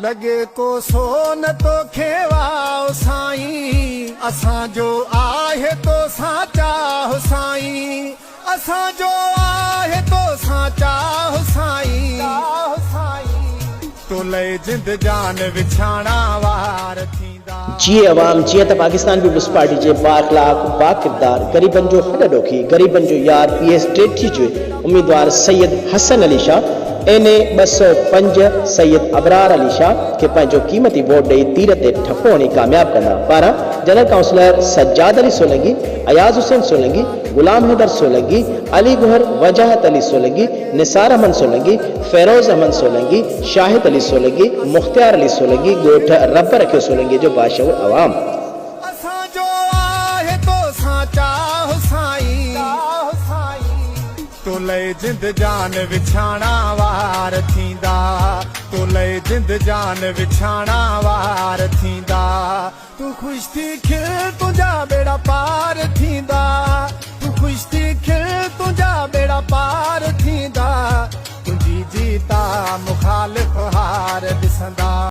लगे को सोन तो खेवाओ साईं, असां जो आहे तो साचा हो साईं, असां जो आहे तो साचा हो साईं, तो ले जिंद जान विछाणा वार थींदा। जी अवाम जीअं त पाकिस्तान पीपल्स पार्टी जे बाखलाक बाकिरदार गरीबन जो हॾ ॾोखी गरीबन जो यार PS टेठी जो उम्मीदवार सैयद हसन अली शाह NA 205 सैयद अबरार अली शाह के पंहिंजो क़ीमती वोट ॾेई तीर ते ठपो हणी कामयाब कंदा। पारां जनरल काउंसलर सज्जाद अली सोलंगी, अयाज हुसैन सोलंगी, गुलाम हैदर सोलंगी, अली गुहर वजाहत अली सोलंगी, निसार अहमद सोलंगी, फेरोज अहमद सोलंगी, शाहिद अली सोलंगी, मुख्तियार अली सोलंगी गोठ रब रखियो सोलंगी जो बाशऊर अवाम। तो ले जिंद जान विछाणा वार थींदा, तो ले जिंद जान विछाणा वार थींदा। तू खुश थी खिल तुझा बेड़ा पार थींदा, तू खुश थी खिल तुझा बेड़ा पार थींदा। तुझी जीता मुखालिफ हार ॾिसंदा।